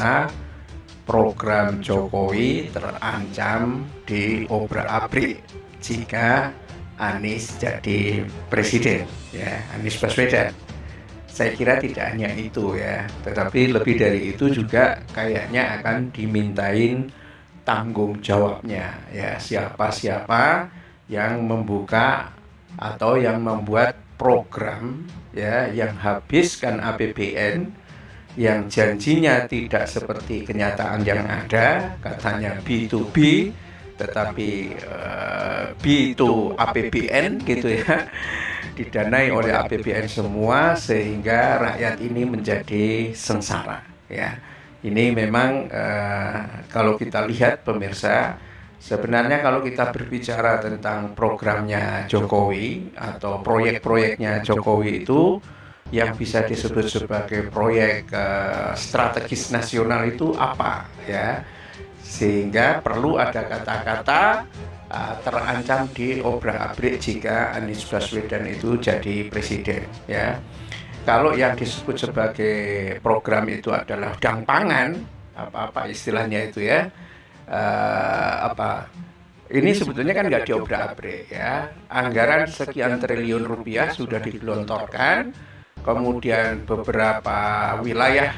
pemirsa, program Jokowi terancam diobrak-abrik jika Anies jadi presiden, ya, Anies Baswedan. Saya kira tidak hanya itu ya, tetapi lebih dari itu juga kayaknya akan dimintain tanggung jawabnya, ya, siapa-siapa yang membuka atau yang membuat program, ya, yang habiskan APBN, yang janjinya tidak seperti kenyataan yang ada, katanya B2B, tetapi B2 APBN gitu ya, didanai oleh APBN semua sehingga rakyat ini menjadi sengsara, ya. Ini memang kalau kita lihat pemirsa, sebenarnya kalau kita berbicara tentang programnya Jokowi atau proyek-proyeknya Jokowi itu yang bisa disebut sebagai proyek strategis nasional itu apa, ya, sehingga perlu ada kata-kata terancam diobrak-abrik jika Anies Baswedan itu jadi presiden, ya. Kalau yang disebut sebagai program itu adalah dang pangan, apa istilahnya itu ya, ini sebetulnya kan nggak diobrak-abrik, ya. Anggaran sekian triliun rupiah sudah digelontorkan, kemudian beberapa wilayah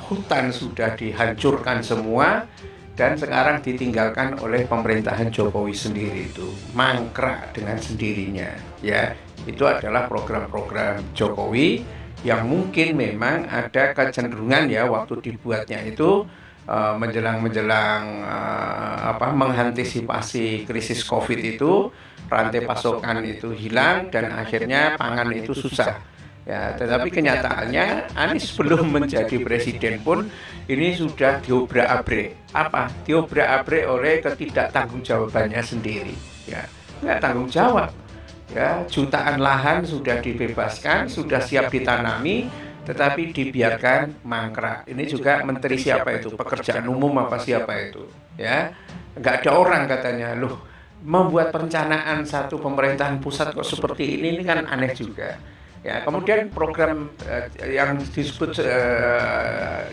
hutan sudah dihancurkan semua, dan sekarang ditinggalkan oleh pemerintahan Jokowi sendiri, itu mangkrak dengan sendirinya, ya. Itu adalah program-program Jokowi yang mungkin memang ada kecenderungan, ya, waktu dibuatnya itu menjelang mengantisipasi krisis COVID itu, rantai pasokan itu hilang dan akhirnya pangan itu susah. Ya, tetapi kenyataannya Anies belum menjadi presiden pun ini sudah diobrak-abrik. Apa? Diobrak-abrik oleh ketidaktanggung-jawabannya sendiri. Ya, nggak tanggung jawab. Ya, jutaan lahan sudah dibebaskan, sudah siap ditanami, tetapi dibiarkan mangkrak. Ini juga menteri siapa itu? Pekerjaan umum apa siapa itu? Ya, nggak ada orang katanya. Loh, membuat perencanaan satu pemerintahan pusat kok seperti ini kan aneh juga. Ya, kemudian program yang disebut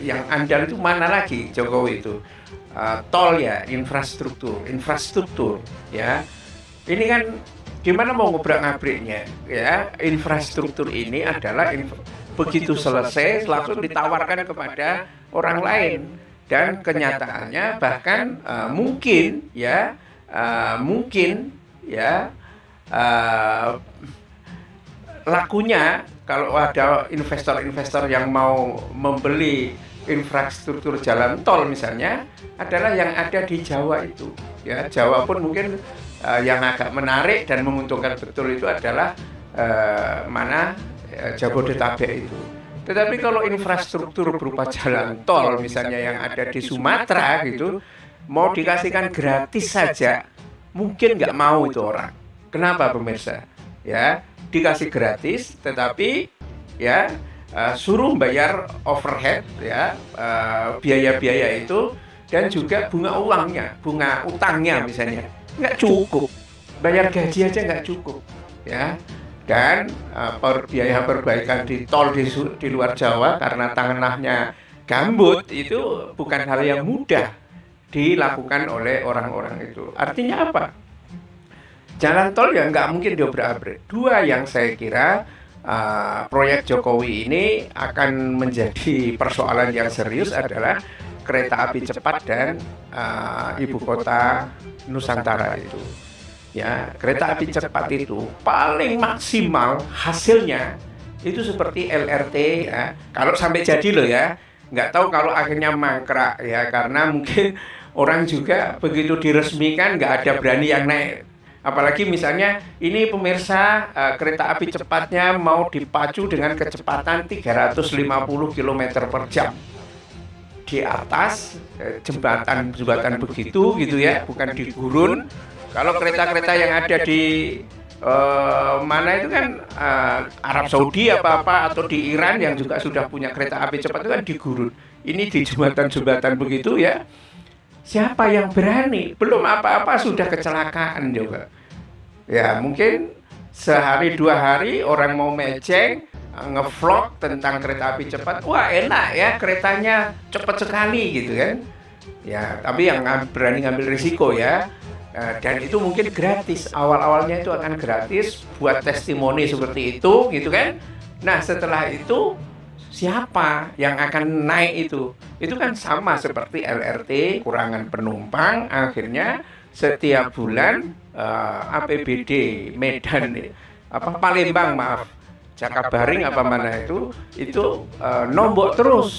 yang andal itu mana lagi Jokowi itu? Tol, ya, infrastruktur, ya. Ini kan gimana mau ngobrak-ngabriknya, ya? Infrastruktur ini adalah begitu selesai langsung ditawarkan kepada orang lain, dan kenyataannya bahkan mungkin lakunya kalau ada investor-investor yang mau membeli infrastruktur jalan tol misalnya adalah yang ada di Jawa itu, ya. Jawa pun mungkin yang agak menarik dan menguntungkan betul itu adalah Jabodetabek itu. Tetapi kalau infrastruktur berupa jalan tol misalnya yang ada di Sumatera gitu, mau dikasihkan gratis saja mungkin nggak mau itu orang. Kenapa pemirsa? Ya, dikasih gratis, tetapi ya suruh bayar overhead, ya, biaya-biaya itu, dan juga bunga utangnya misalnya nggak cukup, bayar gaji aja nggak cukup, ya. Dan biaya perbaikan di tol di luar Jawa karena tanahnya gambut itu bukan hal yang mudah dilakukan oleh orang-orang itu. Artinya apa? Jalan tol ya nggak mungkin diobrak-abrik. Dua yang saya kira proyek Jokowi ini akan menjadi persoalan yang serius adalah kereta api cepat dan ibu kota Nusantara itu. Ya, kereta api cepat itu paling maksimal hasilnya itu seperti LRT, ya. Kalau sampai jadi loh, ya. Nggak tahu kalau akhirnya mangkrak, ya, karena mungkin orang juga begitu diresmikan nggak ada berani yang naik. Apalagi misalnya ini pemirsa kereta api cepatnya mau dipacu dengan kecepatan 350 km per jam di atas jembatan begitu gitu, ya, bukan di gurun. Kalau kereta-kereta yang ada di mana itu kan Arab Saudi apa atau di Iran yang juga sudah punya kereta api cepat itu kan di gurun. Ini di jembatan begitu, ya. Siapa yang berani? Belum apa-apa sudah kecelakaan juga. Ya, mungkin sehari dua hari orang mau meceng, ngevlog tentang kereta api cepat. Wah, enak ya, keretanya cepat sekali gitu kan. Ya, tapi yang berani ngambil risiko ya. Dan itu mungkin gratis. Awal-awalnya itu akan gratis buat testimoni seperti itu gitu kan. Nah, setelah itu siapa yang akan naik itu? Itu kan sama seperti LRT, kurangan penumpang, akhirnya setiap bulan APBD Medan Palembang Jakabaring apa mana itu nombok terus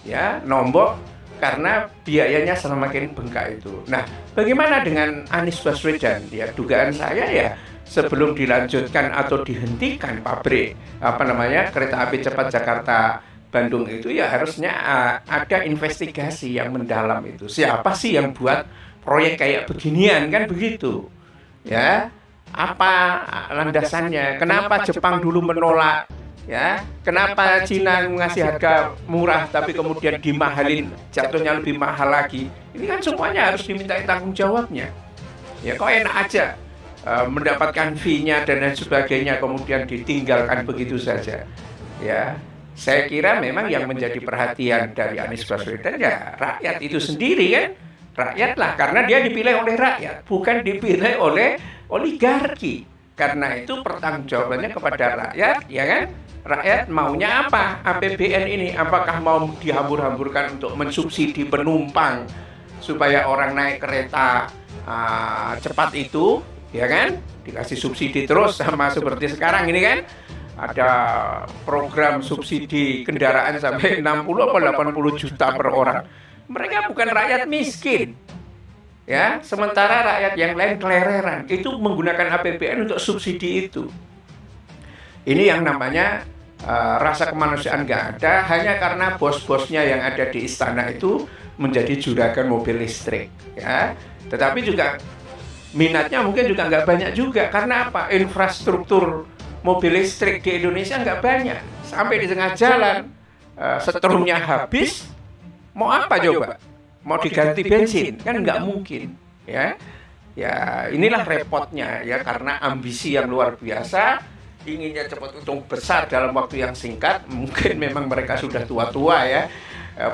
ya, nombok karena biayanya semakin bengkak itu. Nah, bagaimana dengan Anies Baswedan? Ya, dugaan saya ya sebelum dilanjutkan atau dihentikan pabrik kereta api cepat Jakarta Bandung itu ya harusnya ada investigasi yang mendalam itu. Siapa sih yang buat proyek kayak beginian kan begitu? Ya, apa landasannya? Kenapa Jepang dulu menolak? Ya, kenapa Cina ngasih harga murah tapi kemudian dimahalin, jatuhnya lebih mahal lagi? Ini kan semuanya harus diminta tanggung jawabnya. Ya, kok enak aja mendapatkan fee-nya dan lain sebagainya kemudian ditinggalkan begitu saja. Ya, saya kira memang yang menjadi perhatian dari Anies Baswedan ya rakyat itu sendiri kan. Rakyatlah, karena dia dipilih oleh rakyat, bukan dipilih oleh oligarki. Karena itu pertanggungjawabannya kepada rakyat, ya kan? Rakyat maunya apa? APBN ini apakah mau dihambur-hamburkan untuk mensubsidi penumpang supaya orang naik kereta cepat itu, ya kan? Dikasih subsidi terus sama seperti sekarang ini kan? Ada program subsidi kendaraan sampai 60 atau 80 juta per orang. Mereka bukan rakyat miskin. Ya, sementara rakyat yang lain kelereran itu menggunakan APBN untuk subsidi itu. Ini yang namanya rasa kemanusiaan nggak ada, hanya karena bos-bosnya yang ada di istana itu menjadi juragan mobil listrik. Ya, tetapi juga minatnya mungkin juga nggak banyak juga. Karena apa? Infrastruktur mobil listrik di Indonesia nggak banyak. Sampai di tengah jalan setrumnya habis, mau apa coba? Mau diganti bensin? Kan nggak mungkin. Ya, ya inilah repotnya ya, karena ambisi yang luar biasa, inginnya cepat untung besar dalam waktu yang singkat. Mungkin memang mereka sudah tua-tua ya,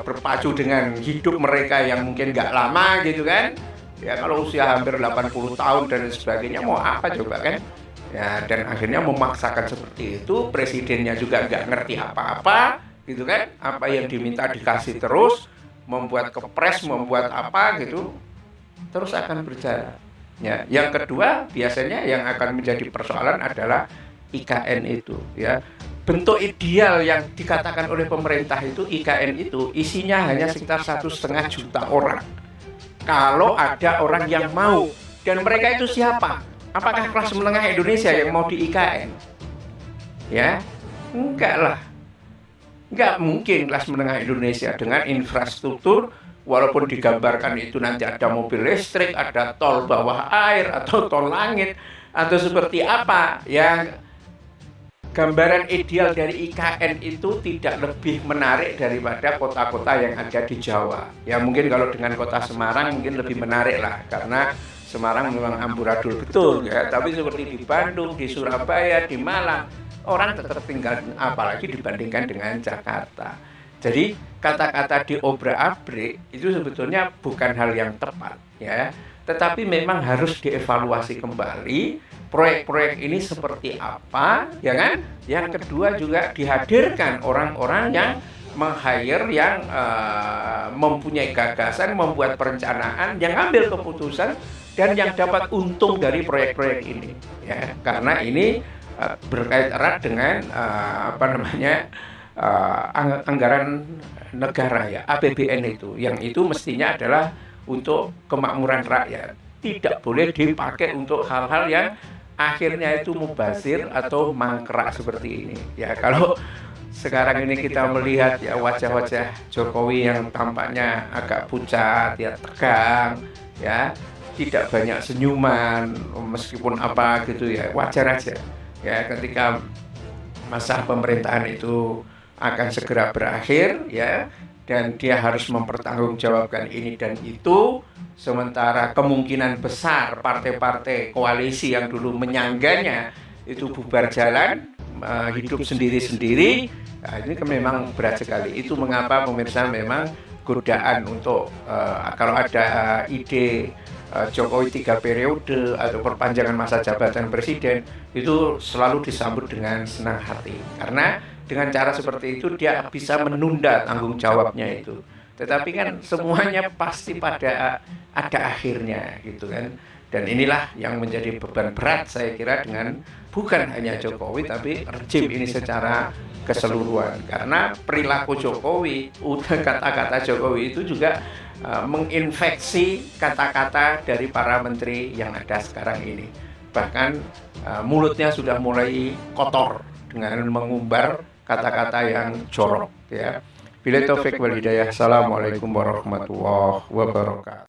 berpacu dengan hidup mereka yang mungkin nggak lama gitu kan. Ya, kalau usia hampir 80 tahun dan sebagainya, mau apa coba kan? Ya, dan akhirnya memaksakan seperti itu. Presidennya juga nggak ngerti apa-apa gitu kan. Apa yang diminta dikasih terus, membuat kepres, membuat apa gitu, terus akan berjalan. Ya, yang kedua biasanya yang akan menjadi persoalan adalah IKN itu. Ya, bentuk ideal yang dikatakan oleh pemerintah itu IKN itu isinya hanya sekitar 1,5 juta orang. Kalau ada orang yang mau, dan mereka itu siapa? Apakah kelas menengah Indonesia yang mau di IKN? Ya, enggak lah. Nggak mungkin kelas menengah Indonesia dengan infrastruktur, walaupun digambarkan itu nanti ada mobil listrik, ada tol bawah air, atau tol langit, atau seperti apa, yang gambaran ideal dari IKN itu tidak lebih menarik daripada kota-kota yang ada di Jawa. Ya mungkin kalau dengan kota Semarang mungkin lebih menarik lah, karena Semarang memang amburadul betul ya, tapi seperti di Bandung, di Surabaya, di Malang, orang tetap tinggal, apalagi dibandingkan dengan Jakarta. Jadi kata-kata diobrak-abrik itu sebetulnya bukan hal yang tepat ya, tetapi memang harus dievaluasi kembali proyek-proyek ini seperti apa, ya kan? Yang kedua juga dihadirkan orang-orang yang meng-hire, yang mempunyai gagasan, membuat perencanaan, yang ambil keputusan dan yang dapat untung dari proyek-proyek ini ya, karena ini berkait erat dengan anggaran negara ya, APBN itu, yang itu mestinya adalah untuk kemakmuran rakyat, tidak boleh dipakai untuk hal-hal yang akhirnya itu mubazir atau mangkrak seperti ini ya. Kalau sekarang ini kita melihat ya wajah-wajah Jokowi yang tampaknya agak pucat ya, tegang ya, tidak banyak senyuman meskipun apa gitu ya, wajar aja ya, ketika masa pemerintahan itu akan segera berakhir ya, dan dia harus mempertanggungjawabkan ini dan itu, sementara kemungkinan besar partai-partai koalisi yang dulu menyangganya itu bubar jalan, hidup sendiri-sendiri. Nah, ini kan memang berat sekali. Itu mengapa pemirsa memang godaan untuk kalau ada ide Jokowi 3 periode atau perpanjangan masa jabatan presiden itu selalu disambut dengan senang hati, karena dengan cara seperti itu dia bisa menunda tanggung jawabnya itu. Tetapi kan semuanya pasti pada ada akhirnya gitu kan. Dan inilah yang menjadi beban berat saya kira dengan bukan hanya Jokowi tapi rejim ini secara keseluruhan, karena perilaku Jokowi, kata-kata Jokowi itu juga menginfeksi kata-kata dari para menteri yang ada sekarang ini. Bahkan mulutnya sudah mulai kotor dengan mengumbar kata-kata yang jorok ya. Billahi taufik wal hidayah. Assalamualaikum warahmatullahi wabarakatuh.